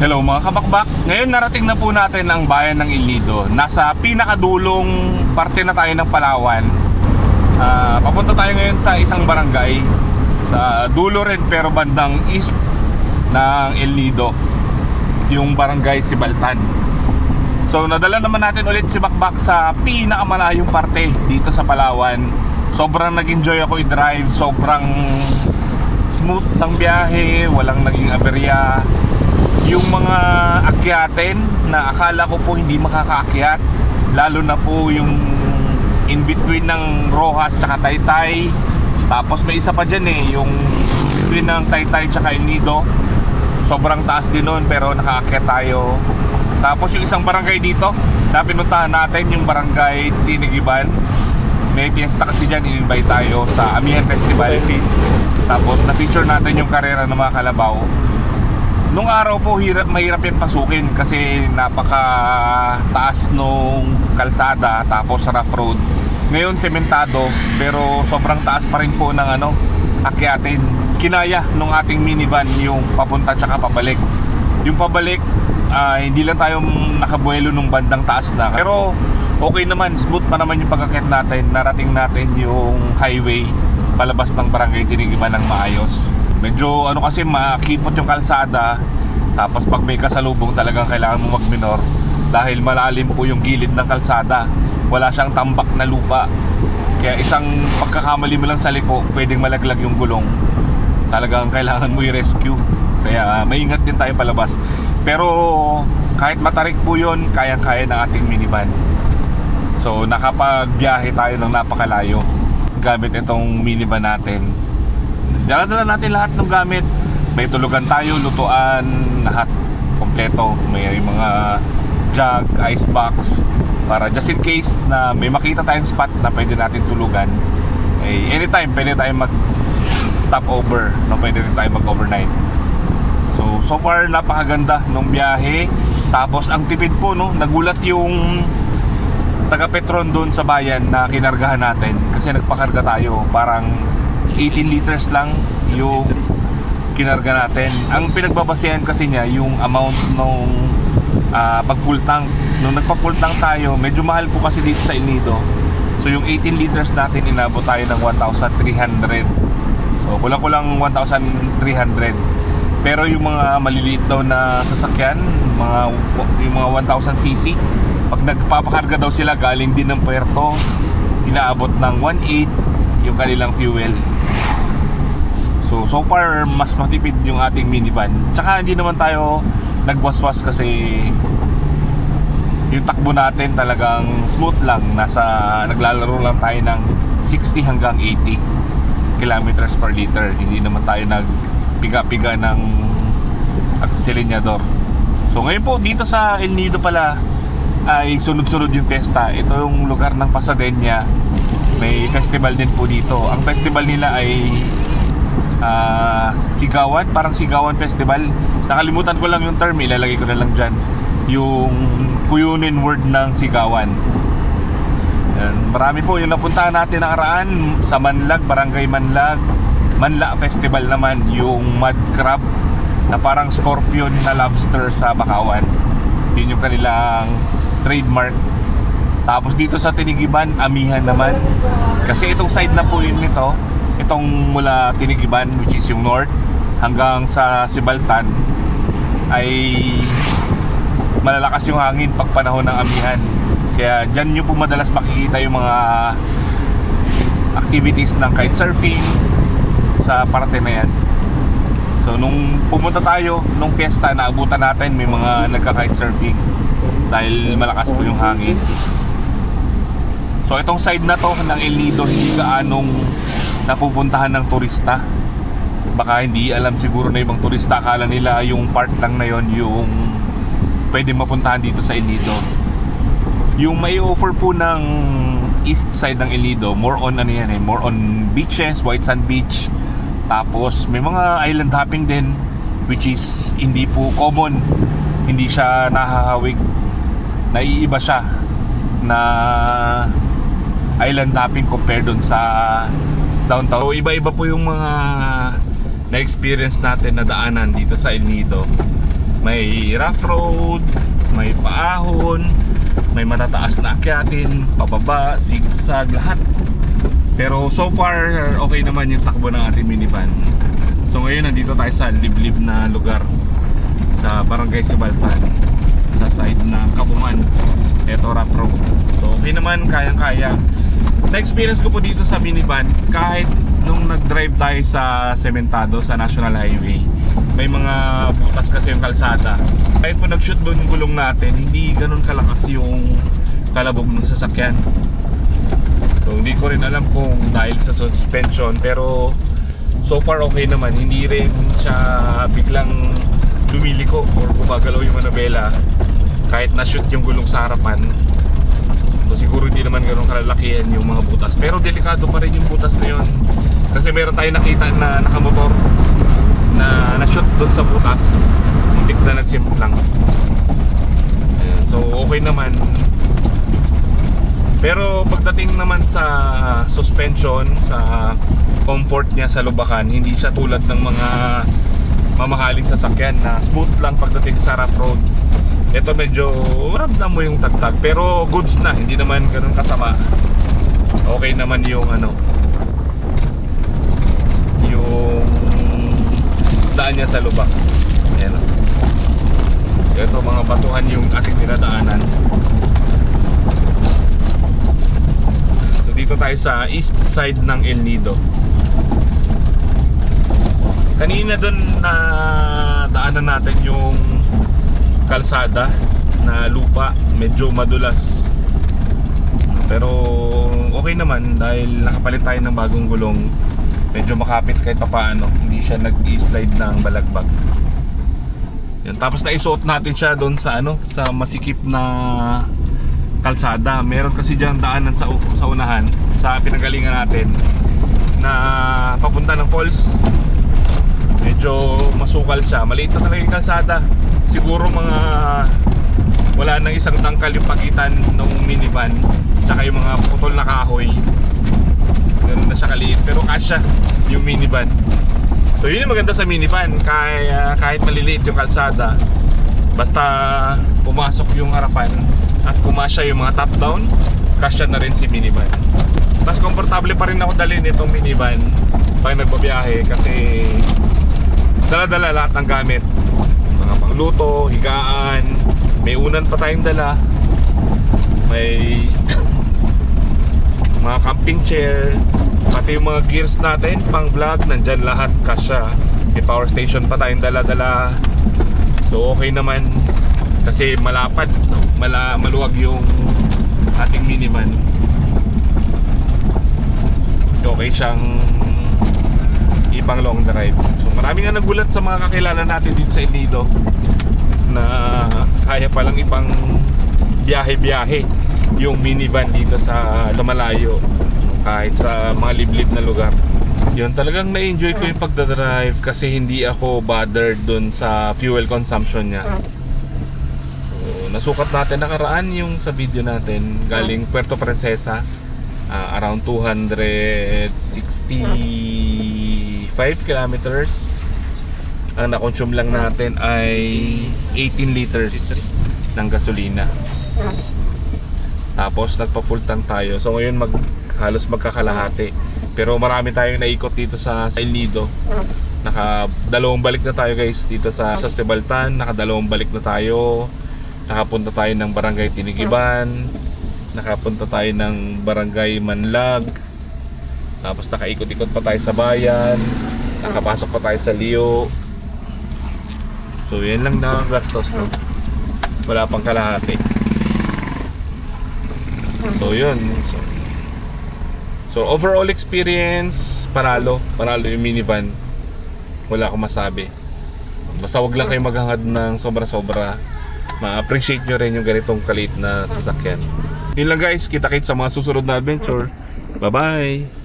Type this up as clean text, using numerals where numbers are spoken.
Hello mga kabakbak, ngayon narating na po natin ang bayan ng El Nido. Nasa pinakadulong parte na tayo ng Palawan. Papunta tayo ngayon sa isang barangay sa dulo rin pero bandang east ng El Nido, yung barangay Sibaltan. So nadala naman natin ulit si Bakbak sa pinakamalayong parte dito sa Palawan. Sobrang nag-enjoy ako i-drive, sobrang smooth ng biyahe, walang naging aberya. Yung mga akyatin na akala ko po hindi makakaakyat, lalo na po yung in between ng Rojas tsaka Taytay. Tapos may isa pa dyan yung between ng Taytay tsaka El Nido, sobrang taas din nun pero nakaakyat tayo. Tapos yung isang barangay dito na pinuntahan natin, yung barangay Tinigiban, may fiesta kasi dyan, in-invite tayo sa Amihan Festival. Tapos na-feature natin yung karera ng mga kalabaw. Nung araw po mahirap yan pasukin kasi napaka taas nung kalsada, tapos rough road. Ngayon sementado pero sobrang taas pa rin po ng akyatin. Kinaya nung ating minivan yung papunta tsaka pabalik. Yung pabalik hindi lang tayo nakabuelo nung bandang taas na, pero okay naman, smooth pa naman yung pag-akyat natin. Narating natin yung highway palabas ng barangay Tinigiban ng maayos. Medyo kasi makipot yung kalsada. Tapos pag may kasalubong talagang kailangan mo magminor dahil malalim po yung gilid ng kalsada. Wala siyang tambak na lupa. Kaya isang pagkakamali mo lang sa liko, pwedeng malaglag yung gulong. Talagang kailangan mo i-rescue. Kaya maingat din tayo palabas. Pero kahit matarik po yun, kayang-kaya ng ating minivan. So nakapagbiyahe tayo ng napakalayo gamit itong minivan natin. Dala-dala natin lahat ng gamit. May tulugan tayo, lutuan, lahat kompleto. May mga jug, ice box, para just in case na may makita tayong spot na pwede natin tulugan, anytime pwede tayong mag stop over, pwede rin tayong mag overnight. So far napakaganda nung biyahe. Tapos ang tipid po, nagulat yung taga Petron doon sa bayan na kinargahan natin kasi nagpakarga tayo. Parang 18 liters lang yung kinarga natin. Ang pinagbabasihan kasi niya yung amount nung pag full tank. Nung nagpa full tank tayo, medyo mahal po kasi dito sa El Nido. So yung 18 liters natin, inabot tayo ng 1,300. So kulang-kulang 1,300. Pero yung mga maliliit daw na sasakyan, yung mga 1,000cc, pag nagpapakarga daw sila galing din ng puerto, inaabot ng 1,800 yung kanilang fuel. So far mas matipid yung ating minivan. Tsaka hindi naman tayo nagwaswas kasi yung takbo natin talagang smooth lang. Naglalaro lang tayo ng 60 hanggang 80 kilometers per liter. Hindi naman tayo nagpiga-piga ng akselenyador. So ngayon po dito sa El Nido pala ay sunod-sunod yung pesta. Ito yung lugar ng Pasadena. May festival din po dito. Ang festival nila ay Sigawan, parang Sigawan Festival. Nakalimutan ko lang yung term, ilalagay ko na lang dyan yung kuyunin word ng Sigawan. Marami po yung napuntahan natin nakaraan sa Manlag, Barangay Manla Festival naman, yung mud crab na parang scorpion na lobster sa Bakawan. Yun yung kanilang trademark. Tapos dito sa Tinigiban, Amihan naman. Kasi itong side na po yun nito, itong mula Tinigiban, which is yung north, hanggang sa Sibaltan, ay malalakas yung hangin pag panahon ng amihan. Kaya dyan nyo po madalas makikita yung mga activities ng kitesurfing sa parte na yan. So nung pumunta tayo, nung fiesta, naabutan natin may mga nagka-kitesurfing dahil malakas po yung hangin. So itong side na to ng El Nido, hindi gaanong napupuntahan ng turista. Baka hindi alam siguro na ibang turista, akala nila yung part lang na yon yung pwede mapuntahan dito sa El Nido. Yung may offer po ng east side ng El Nido, more on more on beaches, white sand beach. Tapos may mga island hopping din, which is hindi po common, hindi siya nahahawig, naiiba siya na island hopping compared dun sa downtown. So, iba-iba po yung mga na-experience natin na daanan dito sa El Nido. May rough road, may paahon, may matataas na akyatin, pababa, zigzag, lahat. Pero so far, okay naman yung takbo ng ating minivan. So ngayon nandito tayo sa liblib na lugar sa Barangay Sibaltan, sa side ng Kabuman. Ito rough road. So okay naman, kayang-kaya. Na-experience ko po dito sa minivan, kahit nung nag-drive tayo sa Sementado, sa National Highway, may mga butas kasi yung kalsada. Kahit po nag-shoot doon yung gulong natin, hindi ganun kalakas yung kalabog ng sasakyan. So hindi ko rin alam kung dahil sa suspension, pero so far okay naman. Hindi rin siya biglang lumiliko or gumagalaw yung manubela kahit na-shoot yung gulong sa harapan. So siguro hindi naman ganun kalalakihan yung mga butas, pero delikado pa rin yung butas na yun. Kasi meron tayo nakita na nakamotor na na-shoot doon sa butas, muntik na nagsimplang. Ayan, so okay naman. Pero pagdating naman sa suspension, sa comfort niya sa lubakan, hindi siya tulad ng mga mamahaling sasakyan na smooth lang pagdating sa rough road. Ito medyo ramdam mo yung tagtag, pero goods na, hindi naman ganun kasama. Okay naman yung yung daan niya sa lubak. Ayan. Ito mga batuhan yung ating dinadaanan. So dito tayo sa east side ng El Nido. Kanina doon na daanan natin yung kalsada na lupa, medyo madulas. Pero okay naman dahil nakapalit tayo ng bagong gulong. Medyo makapit kahit papaano, hindi siya nag-i-slide ng balagbag. Yan, tapos naisuot natin siya doon sa sa masikip na kalsada. Meron kasi diyan daanan sa unahan sa pinanggalingan natin na papunta ng falls. Medyo masukal siya, maliit na talaga yung kalsada. Siguro mga wala nang isang tangkal yung pagitan ng minivan tsaka yung mga putol na kahoy. Ganun na siya kaliit, pero kasya yung minivan. So yun yung maganda sa minivan, kahit maliliit yung kalsada, basta pumasok yung harapan at pumasya yung mga top down, kasya na rin si minivan. Mas komportable pa rin ako dalhin itong minivan pag nagbabiyahe kasi dala-dala lahat ng gamit, mga pangluto, higaan, may unan pa tayong dala, may mga camping chair, pati yung mga gears natin pang vlog, nandyan lahat kasya. May power station pa tayong dala-dala. So okay naman kasi malapad, maluwag yung ating minivan. Okay siyang ipang long drive. So marami nga nagulat sa mga kakilala natin dito sa El Nido na kaya palang ipang biyahe-biyahe yung minivan dito sa lumalayo, kahit sa mga liblib na lugar. Yun, talagang na-enjoy ko yung pagdadrive kasi hindi ako bothered dun sa fuel consumption niya. So nasukat natin nakaraan yung sa video natin galing Puerto Princesa, around 265 kilometers. Ang na-consume lang natin ay 18 liters ng gasolina. Tapos nagpa-full tank tayo. So ngayon halos magkakalahati. Pero marami tayong naikot dito sa El Nido. Nakadalawang balik na tayo guys dito sa Sibaltan. Nakadalawang balik na tayo. Nakapunta tayo ng Barangay Tinigiban. Nakapunta tayo ng Barangay Manlag. Tapos nakaikot-ikot pa tayo sa bayan. Nakapasok pa tayo sa Leo. So yan lang nakagastos, no? Wala pang kalahati. So yun. So overall experience, panalo yung minivan. Wala akong masabi. Basta wag lang kayo maghangad ng sobra-sobra. Ma-appreciate nyo rin yung ganitong kaliit na sasakyan. Yun lang guys, kita-kits sa mga susunod na adventure. Bye bye.